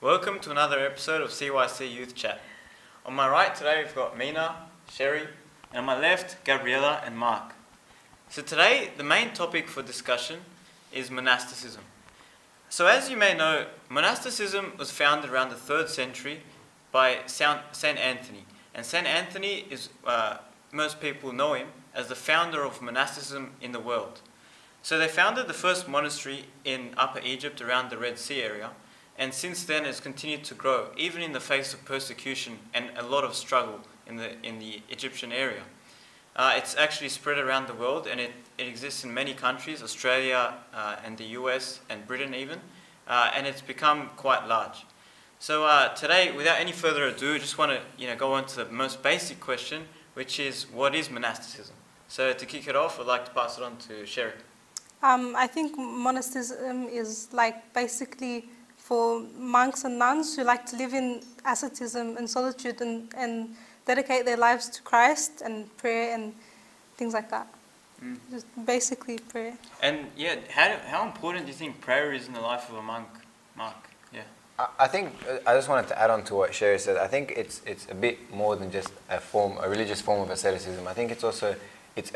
Welcome to another episode of CYC Youth Chat. On my right today we've got Mina, Sherry, and on my left, Gabriella and Mark. So today the main topic for discussion is monasticism. So as you may know, monasticism was founded around the 3rd century by Saint Antony. And Saint Antony is, most people know him as the founder of monasticism in the world. So they founded the first monastery in Upper Egypt around the Red Sea area, and since then it's continued to grow, even in the face of persecution and a lot of struggle in the Egyptian area. It's actually spread around the world, and it exists in many countries, Australia and the US and Britain even, and it's become quite large. So today, without any further ado, I just want to go on to the most basic question, which is, what is monasticism? So to kick it off, I'd like to pass it on to Sherry. I think monasticism is basically for monks and nuns who like to live in asceticism and solitude and dedicate their lives to Christ and prayer and things like that. Just basically prayer. And yeah, how important do you think prayer is in the life of a monk, Mark? Yeah. I think I just wanted to add on to what Sherry said. I think it's a bit more than just a religious form of asceticism. I think it's a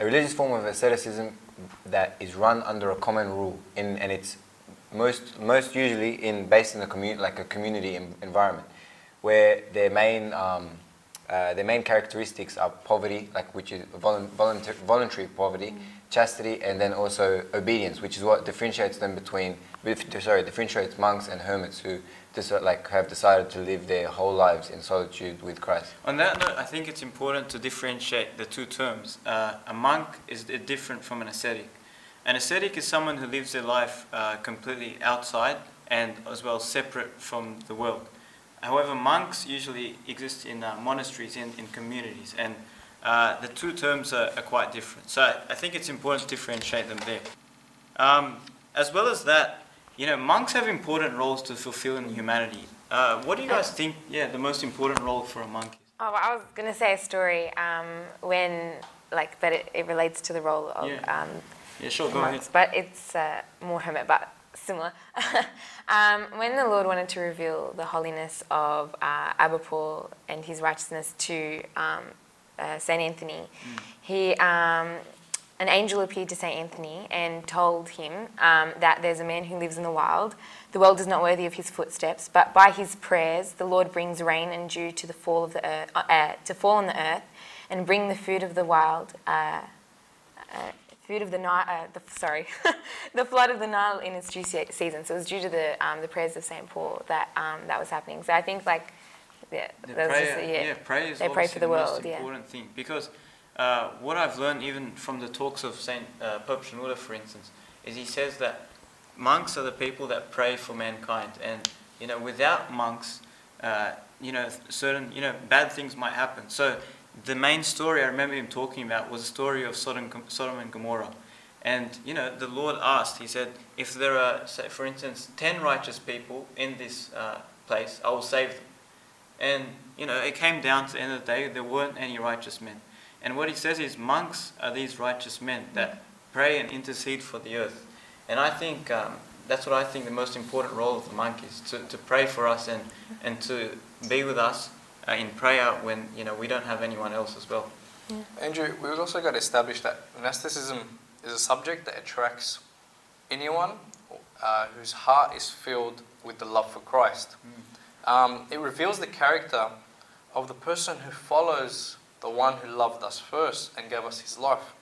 religious form of asceticism that is run under a common rule, and it's most usually based in a community environment, where their main characteristics are poverty, which is voluntary poverty, chastity, and then also obedience, which is what differentiates monks and hermits who have decided to live their whole lives in solitude with Christ. On that note, I think it's important to differentiate the two terms. A monk is different from an ascetic. An ascetic is someone who lives their life completely outside and as well separate from the world. However, monks usually exist in monasteries, in communities, and the two terms are quite different. So I think it's important to differentiate them there. As well as that, monks have important roles to fulfill in humanity. What do you guys think, the most important role for a monk is? Oh, well, I was going to say a story but it relates to the role of yeah, sure, go monks, ahead. but it's more hermit, but similar. When the Lord wanted to reveal the holiness of Abba Paul and his righteousness to Saint Anthony, an angel appeared to Saint Anthony and told him that there's a man who lives in the world. The world is not worthy of his footsteps, but by his prayers the Lord brings rain and dew to fall on the earth, and bring the food of the wild. The flood of the Nile in its due season. So it was due to the prayers of Saint Paul that was happening. So I think prayer is they pray for the world. Most important thing, because what I've learned even from the talks of Saint Pope Shenouda, for instance, is he says that monks are the people that pray for mankind, and without monks, certain bad things might happen. So the main story I remember him talking about was the story of Sodom and Gomorrah. And, the Lord asked, he said, if there are, say, for instance, 10 righteous people in this place, I will save them. And, it came down to the end of the day, there weren't any righteous men. And what he says is, monks are these righteous men that pray and intercede for the earth. And I think, that's what I think the most important role of the monk is, to pray for us and to be with us in prayer when we don't have anyone else as well. Yeah. Andrew, we've also got to establish that monasticism is a subject that attracts anyone whose heart is filled with the love for Christ. It reveals the character of the person who follows the one who loved us first and gave us his life.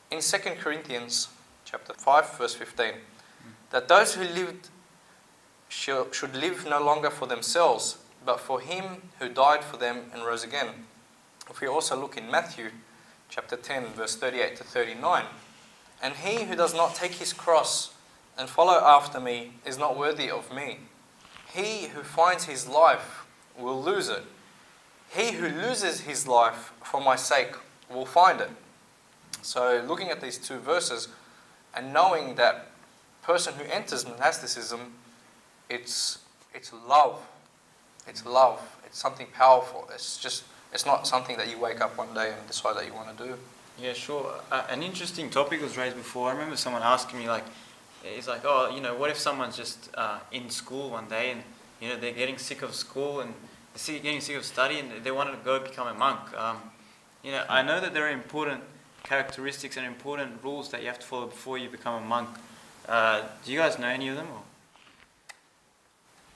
In 2 Corinthians chapter 5, verse 15, that those who lived should live no longer for themselves, but for him who died for them and rose again. If we also look in Matthew chapter 10, verse 38 to 39, and he who does not take his cross and follow after me is not worthy of me. He who finds his life will lose it. He who loses his life for my sake will find it. So looking at these two verses and knowing that person who enters monasticism, it's love. It's love. It's something powerful. It's not something that you wake up one day and decide that you want to do. Yeah, sure. An interesting topic was raised before. I remember someone asking me, it's like, oh, what if someone's just in school one day and they're getting sick of school and getting sick of study, and they wanted to go become a monk. I know that there are important characteristics and important rules that you have to follow before you become a monk. Do you guys know any of them? Or?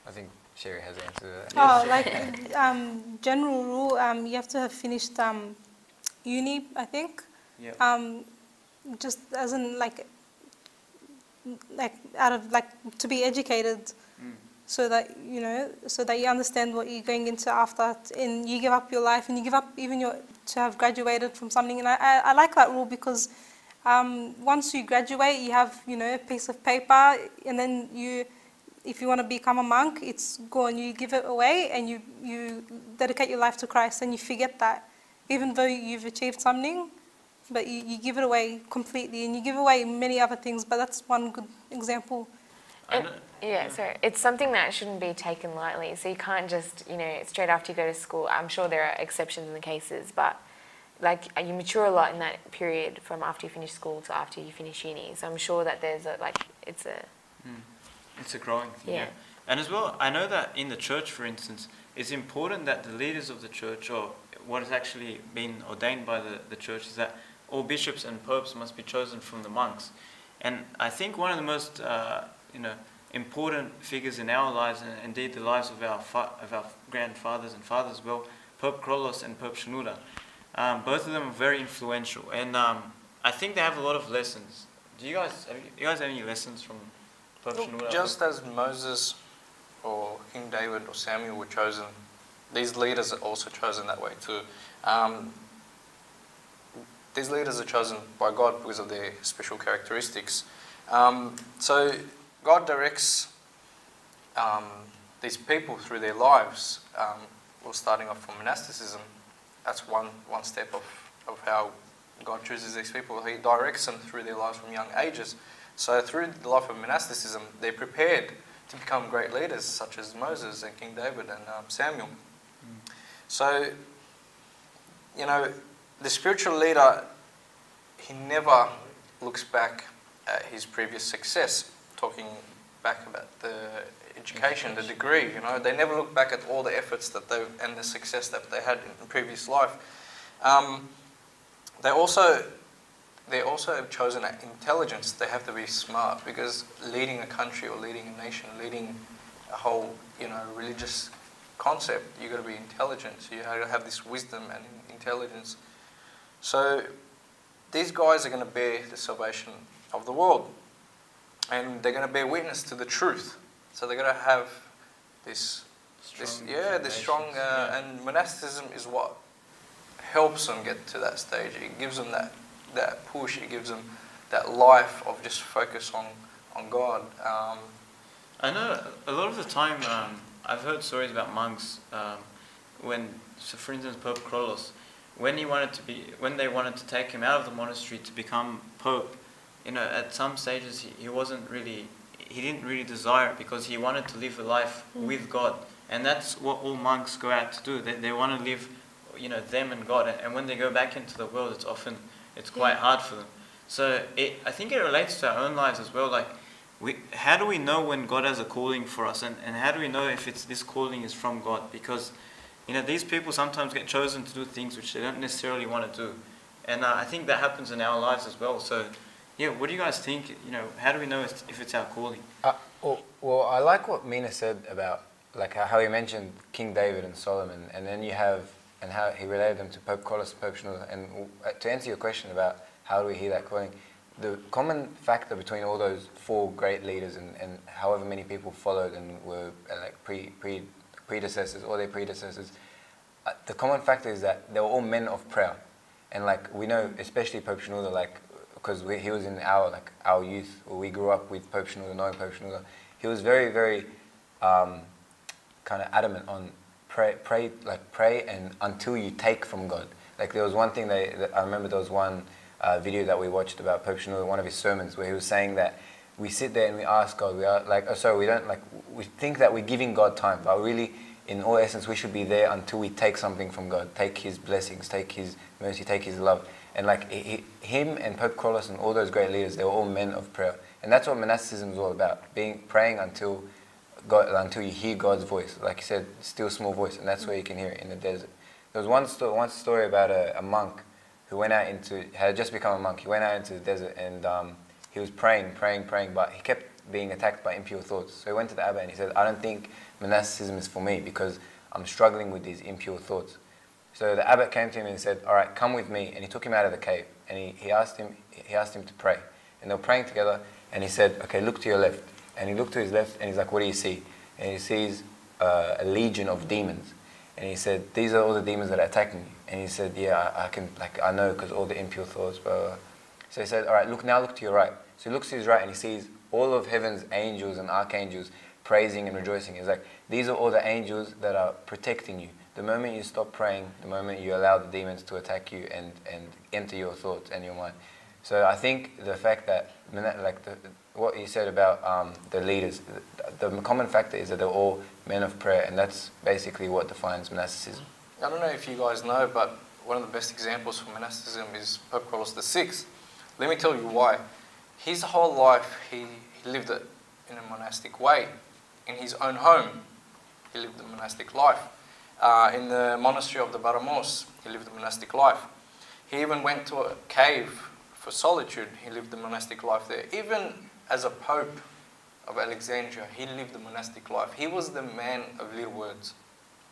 I think Sherry has answered that. Oh, like general rule, you have to have finished uni, I think. Yeah. Just as in like out of to be educated, so that you understand what you're going into after, and you give up your life and you give up even to have graduated from something. And I like that rule because once you graduate, you have a piece of paper, and then if you want to become a monk, it's gone. You give it away and you dedicate your life to Christ, and you forget that, even though you've achieved something. But you give it away completely, and you give away many other things, but that's one good example. So it's something that shouldn't be taken lightly. So you can't just, straight after you go to school, I'm sure there are exceptions in the cases, but you mature a lot in that period from after you finish school to after you finish uni. So I'm sure that there's it's a growing thing. Yeah. And as well, I know that in the church, for instance, it's important that the leaders of the church, or what has actually been ordained by the church, is that all bishops and popes must be chosen from the monks. And I think one of the most important figures in our lives, and indeed the lives of our grandfathers and fathers, well, Pope Krolos and Pope Shenouda, both of them are very influential, and I think they have a lot of lessons. Do you guys have any lessons from Pope Shenouda? Just as Moses or King David or Samuel were chosen, these leaders are also chosen that way too. These leaders are chosen by God because of their special characteristics. So God directs these people through their lives. Well, starting off from monasticism, that's one step of how God chooses these people. He directs them through their lives from young ages. So through the life of monasticism, they're prepared to become great leaders such as Moses and King David and Samuel. So, the spiritual leader, he never looks back at his previous success, talking back about the education, the degree, they never look back at all the efforts and the success that they had in previous life. They also have chosen intelligence. They have to be smart, because leading a country or leading a nation, leading a whole, religious concept, you've got to be intelligent. So you have to have this wisdom and intelligence. So these guys are going to bear the salvation of the world, and they're going to bear witness to the truth. So they're going to have this strong, and monasticism is what helps them get to that stage. It gives them that push. It gives them that life of just focus on God. I know a lot of the time I've heard stories about monks for instance, Pope Krolos, when they wanted to take him out of the monastery to become pope, at some stages he didn't really desire it, because he wanted to live a life with God, and that's what all monks go out to do. They want to live, them and God, and when they go back into the world, it's quite hard for them. So I think it relates to our own lives as well. How do we know when God has a calling for us, and how do we know if this calling is from God? Because these people sometimes get chosen to do things which they don't necessarily want to do, and I think that happens in our lives as well. So what do you guys think? How do we know if it's our calling? Well, I like what Mina said about how he mentioned King David and Solomon, and then and how he related them to Pope Krolos and Pope Shenouda. And to answer your question about how do we hear that calling, the common factor between all those four great leaders and however many people followed and were predecessors, or their predecessors, the common factor is that they were all men of prayer. And we know, especially Pope Shenouda, because he was in our youth, or we grew up with Pope Shenouda, knowing Pope Shenouda, he was very, very kind of adamant on pray and until you take from God. There was one thing that I remember, there was one video that we watched about Pope Shenouda, one of his sermons, where he was saying that we sit there and we ask God, we think that we're giving God time, but really, in all essence, we should be there until we take something from God, take His blessings, take His mercy, take His love. And him and Pope Krolos and all those great leaders, they were all men of prayer. And that's what monasticism is all about, praying until God, until you hear God's voice. Like you said, still small voice, and that's where you can hear it in the desert. There was one story about a monk who had just become a monk. He went out into the desert and he was praying, but he kept being attacked by impure thoughts. So he went to the abbot and he said, I don't think monasticism is for me because I'm struggling with these impure thoughts. So the abbot came to him and said, all right, come with me. And he took him out of the cave and he asked him to pray. And they were praying together and he said, okay, look to your left. And he looked to his left and he's like, what do you see? And he sees a legion of demons. And he said, these are all the demons that are attacking you. And he said, yeah, I know because all the impure thoughts, blah, blah, blah. So he said, all right, look to your right. So he looks to his right and he sees all of heaven's angels and archangels praising and rejoicing. He's like, these are all the angels that are protecting you. The moment you stop praying, the moment you allow the demons to attack you and enter your thoughts and your mind. So I think the fact that, what you said about the leaders, the common factor is that they're all men of prayer, and that's basically what defines monasticism. I don't know if you guys know, but one of the best examples for monasticism is Pope Carlos VI. Let me tell you why. His whole life, he lived it in a monastic way. In his own home, he lived a monastic life. In the monastery of the Baramos, he lived a monastic life. He even went to a cave for solitude. He lived a monastic life there. Even as a pope of Alexandria, he lived a monastic life. He was the man of little words.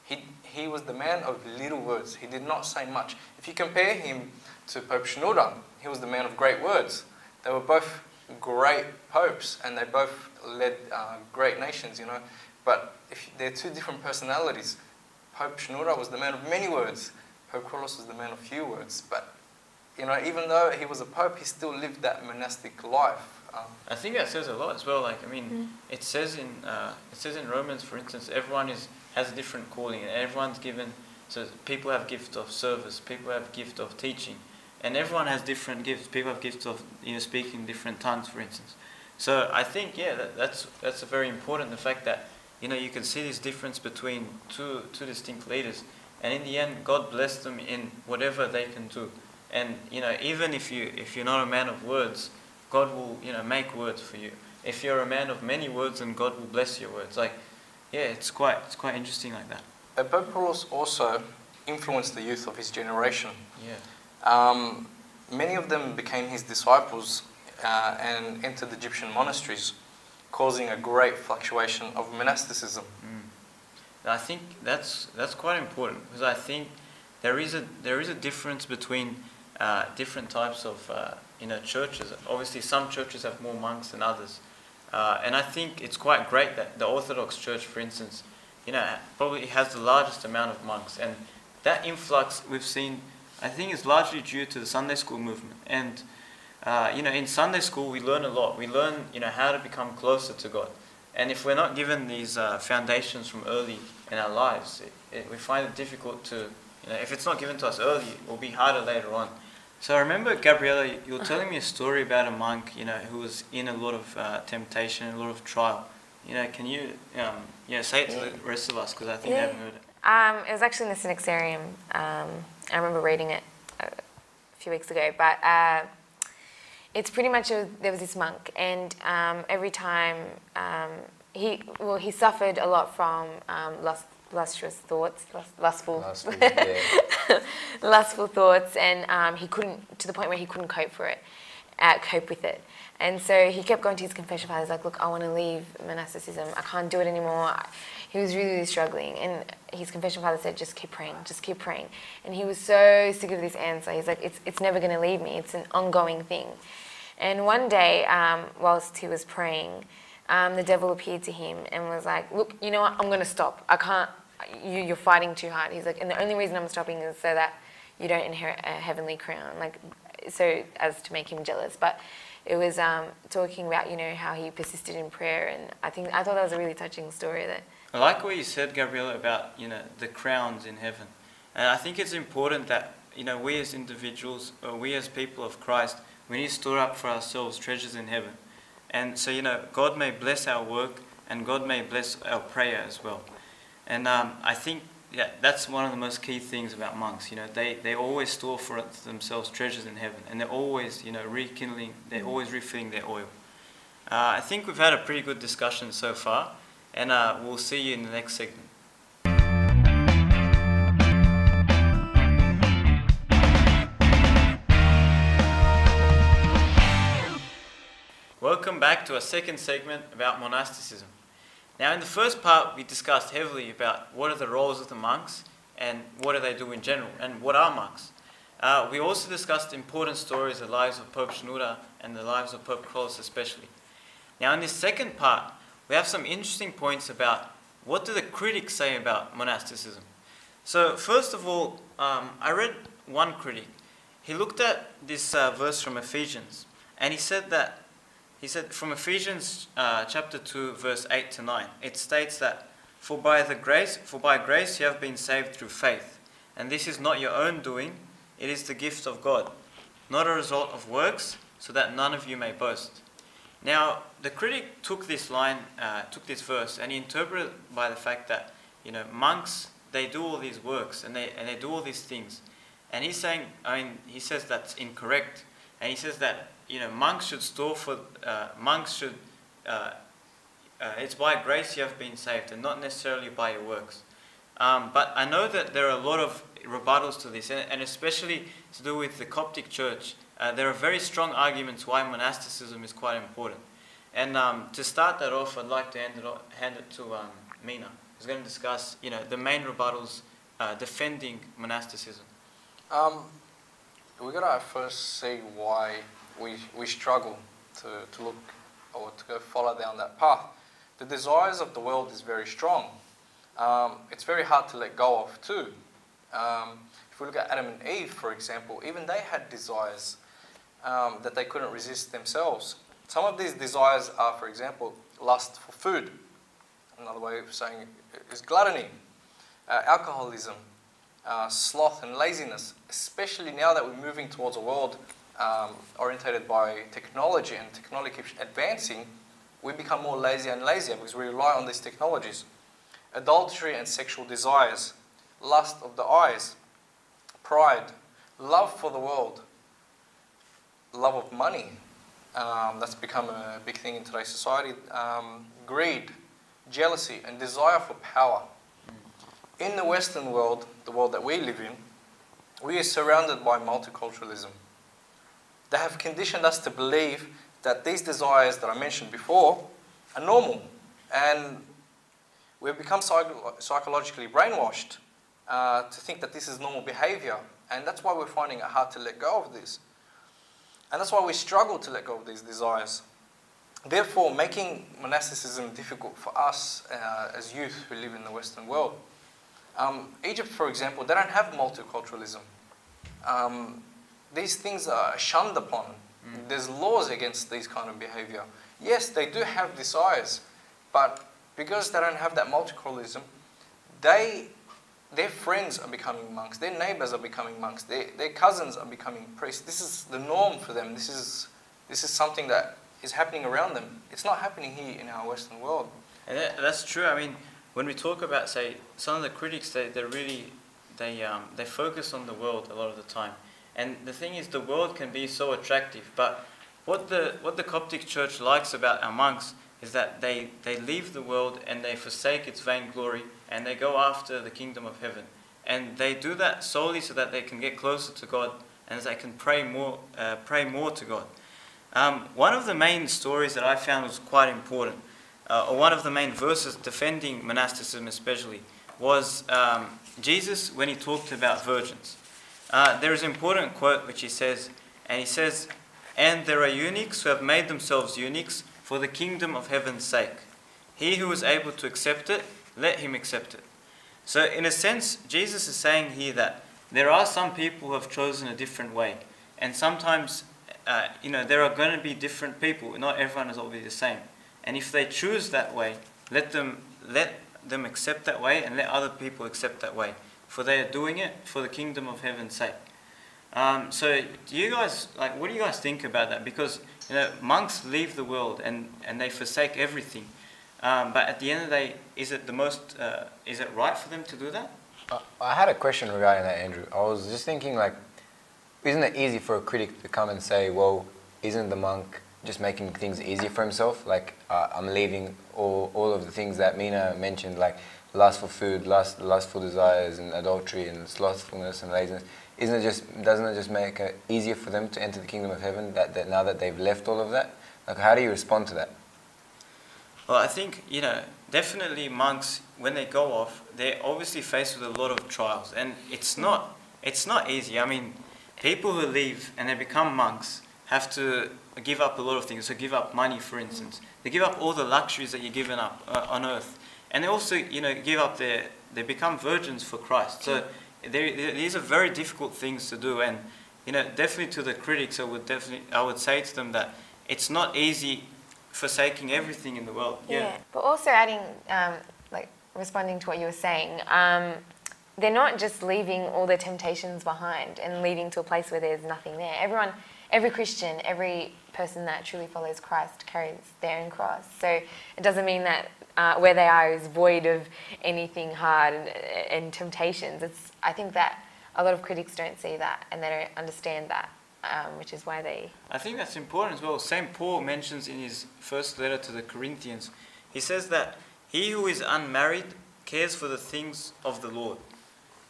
He was the man of little words. He did not say much. If you compare him to Pope Shenouda, he was the man of great words. They were both great popes, and they both led great nations, you know. But they're two different personalities. Pope Shenouda was the man of many words. Pope Carlos was the man of few words. But, you know, even though he was a pope, he still lived that monastic life. I think that says a lot as well. Like, I mean, it says in Romans, for instance, everyone has a different calling, and everyone's given. So people have gift of service, people have gift of teaching, and everyone has different gifts. People have gifts of speaking different tongues, for instance. So I think that's a very important. The fact that you can see this difference between two distinct leaders, and in the end, God blessed them in whatever they can do. And even if you're not a man of words, God will make words for you. If you're a man of many words, then God will bless your words. Like, it's quite interesting like that. Pope Carlos also influenced the youth of his generation. Yeah. Many of them became his disciples and entered the Egyptian monasteries, causing a great fluctuation of monasticism. I think that's quite important, because I think there is a difference between different types of churches. Obviously, some churches have more monks than others, and I think it's quite great that the Orthodox Church, for instance, probably has the largest amount of monks, and that influx we've seen, I think, is largely due to the Sunday school movement. And in Sunday school we learn a lot. We learn how to become closer to God, and if we're not given these foundations from early in our lives, we find it difficult to, if it's not given to us early, it will be harder later on. So I remember, Gabriella, you were telling me a story about a monk, who was in a lot of temptation, a lot of trial. Can you say it to the rest of us, because I think they haven't heard it. It was actually in the Synaxarium. I remember reading it a few weeks ago, but it's pretty much there was this monk, and every time he suffered a lot from lustrous thoughts, lustful thoughts, and he couldn't, to the point where he couldn't cope with it. And so he kept going to his confession father. He's like, look, I want to leave monasticism. I can't do it anymore. He was really, really struggling. And his confession father said, just keep praying, just keep praying. And he was so sick of this answer. He's like, it's never going to leave me. It's an ongoing thing. And one day, whilst he was praying, the devil appeared to him and was like, look, you know what, I'm going to stop. I can't, you're fighting too hard. He's like, and the only reason I'm stopping is so that you don't inherit a heavenly crown, like, so as to make him jealous. But it was talking about, how he persisted in prayer, and I thought that was a really touching story. That I like what you said, Gabriella, about the crowns in heaven, and I think it's important that we as individuals, or we as people of Christ, we need to store up for ourselves treasures in heaven, and so God may bless our work, and God may bless our prayer as well. And I think that's one of the most key things about monks. They always store for themselves treasures in heaven, and they're always rekindling, they're always refilling their oil. I think we've had a pretty good discussion so far, and we'll see you in the next segment. Welcome back to our second segment about monasticism. Now in the first part we discussed heavily about what are the roles of the monks and what do they do in general and what are monks. We also discussed important stories of the lives of Pope Shenouda and the lives of Pope Krolos especially. Now in this second part we have some interesting points about what do the critics say about monasticism. So first of all, I read one critic. He looked at this verse from Ephesians and he said from Ephesians chapter 2 verse 8 to 9, it states that for by grace you have been saved through faith, and this is not your own doing, it is the gift of God, not a result of works, so that none of you may boast. Now the critic took this verse and he interpreted it by the fact that monks, they do all these works and they do all these things, and he's saying, he says that's incorrect, and he says that monks should it's by grace you have been saved and not necessarily by your works. But I know that there are a lot of rebuttals to this, and especially to do with the Coptic Church. There are very strong arguments why monasticism is quite important. And to start that off, I'd like to hand it to Mina, who's going to discuss the main rebuttals defending monasticism. We're going to first see why we struggle to look or to go follow down that path. The desires of the world is very strong. It's very hard to let go of too. If we look at Adam and Eve, for example, even they had desires that they couldn't resist themselves. Some of these desires are, for example, lust for food. Another way of saying it is gluttony, alcoholism, sloth and laziness, especially now that we're moving towards a world orientated by technology, and technology keeps advancing, we become more lazier and lazier because we rely on these technologies. Adultery and sexual desires, lust of the eyes, pride, love for the world, love of money, that's become a big thing in today's society, greed, jealousy and desire for power. In the Western world, the world that we live in, we are surrounded by multiculturalism. They have conditioned us to believe that these desires that I mentioned before are normal, and we've become psychologically brainwashed to think that this is normal behavior, and that's why we're finding it hard to let go of this. And that's why we struggle to let go of these desires. Therefore, making monasticism difficult for us as youth who live in the Western world. Egypt, for example, they don't have multiculturalism. These things are shunned upon. There's laws against these kind of behavior. Yes, they do have desires, but because they don't have that multiculturalism, their friends are becoming monks, their neighbors are becoming monks, their cousins are becoming priests. This is the norm for them. This is something that is happening around them. It's not happening here in our Western world. And that's true. I mean, when we talk about, say, some of the critics, they focus on the world a lot of the time. And the thing is, the world can be so attractive, but what the Coptic Church likes about our monks is that they leave the world and they forsake its vainglory and they go after the kingdom of heaven. And they do that solely so that they can get closer to God and they can pray more to God. One of the main stories that I found was quite important, or one of the main verses defending monasticism especially, was Jesus when he talked about virgins. There is an important quote which he says, "And there are eunuchs who have made themselves eunuchs for the kingdom of heaven's sake. He who is able to accept it, let him accept it." So in a sense, Jesus is saying here that there are some people who have chosen a different way. And sometimes, there are going to be different people. Not everyone is obviously the same. And if they choose that way, let them accept that way and let other people accept that way. For they are doing it for the kingdom of heaven's sake. So do you guys, what do you guys think about that? Because monks leave the world and they forsake everything. But at the end of the day, is it right for them to do that? I had a question regarding that, Andrew. I was just thinking, isn't it easy for a critic to come and say, well, isn't the monk just making things easier for himself. Like I'm leaving all of the things that Mina mentioned, like lust for food, lustful desires, and adultery, and slothfulness and laziness. Doesn't it just make it easier for them to enter the kingdom of heaven that now that they've left all of that? Like, how do you respond to that? Well, I think, definitely monks, when they go off, they're obviously faced with a lot of trials, and it's not easy. I mean, people who leave and they become monks have to give up a lot of things. So give up money, for instance. They give up all the luxuries that you're given up on earth, and they also, give up they become virgins for Christ. So these are very difficult things to do, and definitely to the critics, I would say to them that it's not easy forsaking everything in the world. Yeah. But also adding, responding to what you were saying, they're not just leaving all their temptations behind and leading to a place where there's nothing there. Every Christian, every person that truly follows Christ carries their own cross. So it doesn't mean that where they are is void of anything hard and temptations. I think that a lot of critics don't see that and they don't understand that, which is why they... I think that's important as well. St. Paul mentions in his first letter to the Corinthians, he says that he who is unmarried cares for the things of the Lord.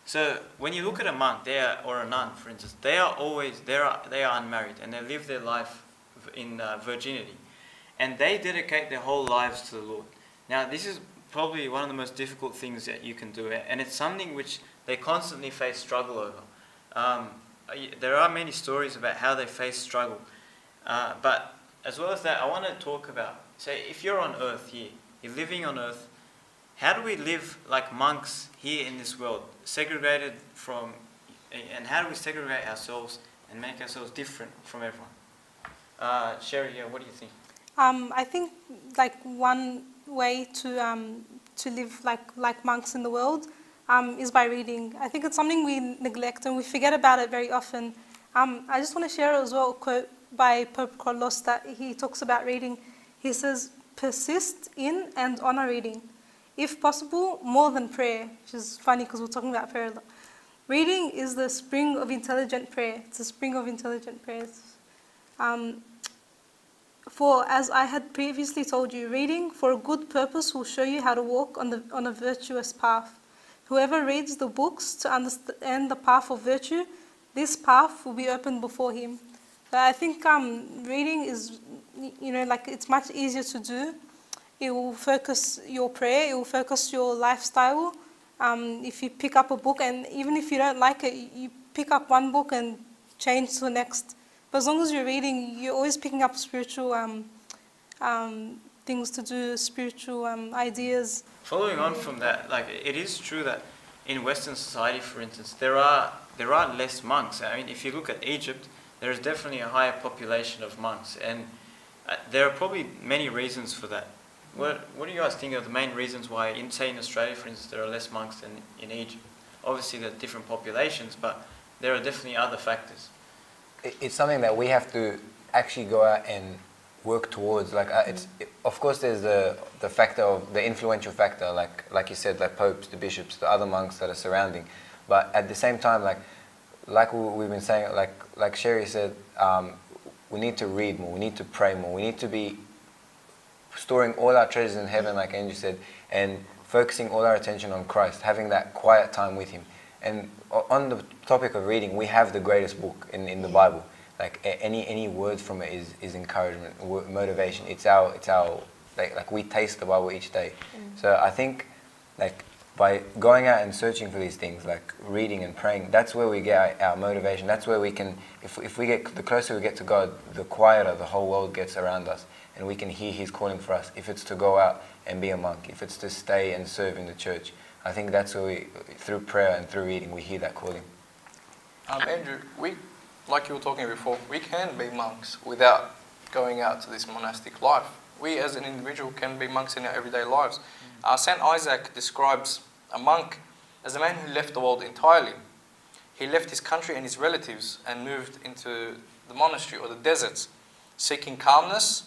So when you look at a monk or a nun, for instance, they are unmarried and they live their life in virginity, and they dedicate their whole lives to the Lord. Now, this is probably one of the most difficult things that you can do, and it's something which they constantly face struggle over. There are many stories about how they face struggle, but as well as that, I want to talk about, say, if you're on earth here, you're living on earth, how do we live like monks here in this world, segregated from, and how do we segregate ourselves and make ourselves different from everyone? Sherry, what do you think? I think one way to live like monks in the world is by reading. I think it's something we neglect and we forget about it very often. I just want to share as well a quote by Pope Carlos that he talks about reading. He says, "Persist in and honor reading. If possible, more than prayer," which is funny because we're talking about prayer a lot. "Reading is the spring of intelligent prayer." It's a spring of intelligent prayers. "For as I had previously told you, reading for a good purpose will show you how to walk on a virtuous path. Whoever reads the books to understand the path of virtue, this path will be opened before him." So I think reading is, it's much easier to do. It will focus your prayer, it will focus your lifestyle. If you pick up a book, and even if you don't like it, you pick up one book and change to the next. But as long as you're reading, you're always picking up spiritual things to do, spiritual ideas. Following on from that, it is true that in Western society, for instance, there are less monks. I mean, if you look at Egypt, there is definitely a higher population of monks, and there are probably many reasons for that. What do you guys think are the main reasons why, in Australia, for instance, there are less monks than in Egypt? Obviously, there are different populations, but there are definitely other factors. It's something that we have to actually go out and work towards. Of course, there's the factor of the influential factor, like you said, like popes, the bishops, the other monks that are surrounding. But at the same time, like we've been saying, like Sherry said, we need to read more, we need to pray more, we need to be storing all our treasures in heaven, like Andrew said, and focusing all our attention on Christ, having that quiet time with Him. And on the topic of reading, we have the greatest book in the Bible. Like any word from it is encouragement, motivation. It's our we taste the Bible each day. So I think by going out and searching for these things, like reading and praying, that's where we get our motivation. That's where we can, if we get, the closer we get to God, the quieter the whole world gets around us, and we can hear His calling for us. If it's to go out and be a monk, if it's to stay and serve in the church, I think that's where through prayer and through reading, we hear that calling. Andrew, like you were talking before, we can be monks without going out to this monastic life. We as an individual can be monks in our everyday lives. St. Isaac describes a monk as a man who left the world entirely. He left his country and his relatives and moved into the monastery or the deserts, seeking calmness,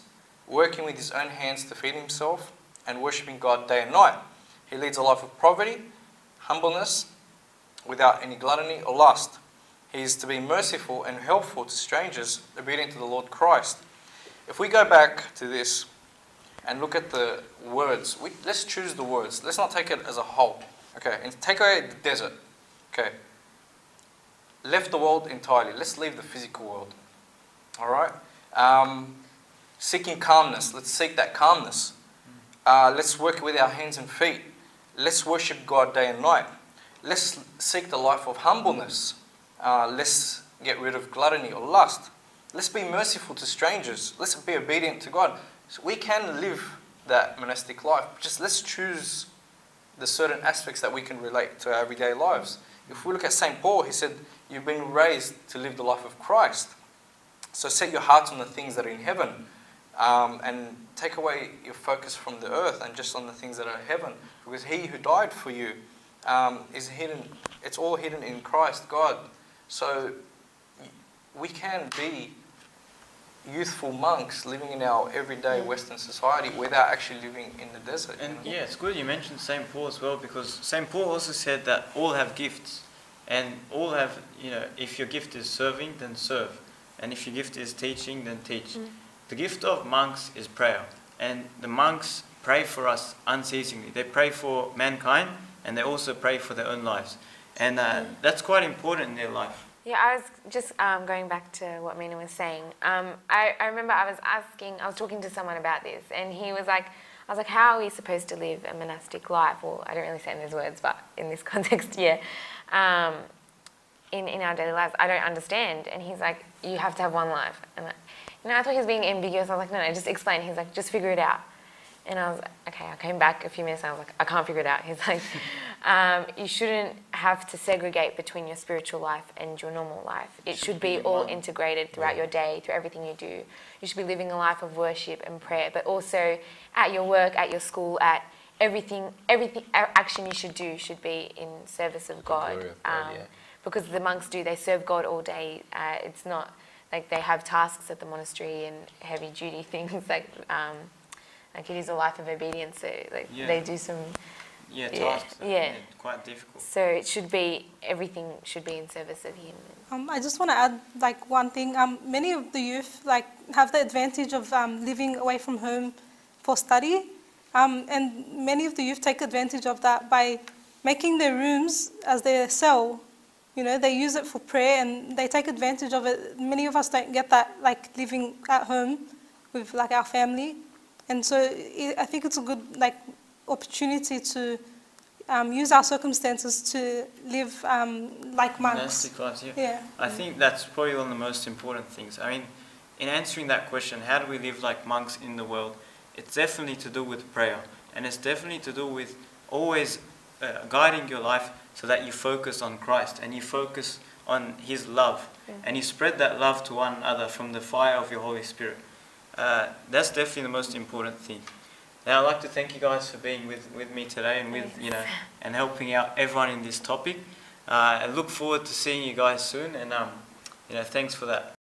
working with his own hands to feed himself, and worshipping God day and night. He leads a life of poverty, humbleness, without any gluttony or lust. He is to be merciful and helpful to strangers, obedient to the Lord Christ. If we go back to this and look at the words, let's choose the words. Let's not take it as a whole. Okay, and take away the desert. Okay. Left the world entirely. Let's leave the physical world. All right. Seeking calmness. Let's seek that calmness. Let's work with our hands and feet. Let's worship God day and night. Let's seek the life of humbleness. Let's get rid of gluttony or lust. Let's be merciful to strangers. Let's be obedient to God. So we can live that monastic life. Just let's choose the certain aspects that we can relate to our everyday lives. If we look at St. Paul, he said, you've been raised to live the life of Christ. So set your hearts on the things that are in heaven, and take away your focus from the earth and just on the things that are in heaven. Because he who died for you is hidden. It's all hidden in Christ, God. So we can be youthful monks living in our everyday Western society without actually living in the desert. And yeah, it's good you mentioned St. Paul as well, because St. Paul also said that all have gifts, and all have, if your gift is serving, then serve, and if your gift is teaching, then teach. The gift of monks is prayer, and the monks pray for us unceasingly. They pray for mankind, and they also pray for their own lives, and that's quite important in their life. Yeah, I was just going back to what Mina was saying. I remember I was talking to someone about this, and I was like, how are we supposed to live a monastic life? Well, I don't really say it in those words, but in this context, yeah. In our daily lives, I don't understand. And he's like, you have to have one life. And I thought he was being ambiguous. I was like, no, just explain. He's like, just figure it out. And I was like, okay, I came back a few minutes and I was like, I can't figure it out. He's like, you shouldn't have to segregate between your spiritual life and your normal life. It should be all integrated throughout your day, through everything you do. You should be living a life of worship and prayer, but also at your work, at your school, at everything action you should do should be in service of God. Because the monks they serve God all day. It's not like they have tasks at the monastery and heavy duty things like it is a life of obedience. So they do some tasks. Quite difficult. So everything should be in service of Him. I just want to add one thing. Many of the youth have the advantage of living away from home for study, and many of the youth take advantage of that by making their rooms as their cell. They use it for prayer and they take advantage of it. Many of us don't get that, living at home with our family. And so I think it's a good opportunity to use our circumstances to live like monks. Monastic lives, yeah. I think that's probably one of the most important things. I mean, in answering that question, how do we live like monks in the world? It's definitely to do with prayer. And it's definitely to do with always guiding your life so that you focus on Christ and you focus on His love. And you spread that love to one another from the fire of your Holy Spirit. That's definitely the most important thing. Now, I'd like to thank you guys for being with me today and and helping out everyone in this topic. I look forward to seeing you guys soon, and thanks for that.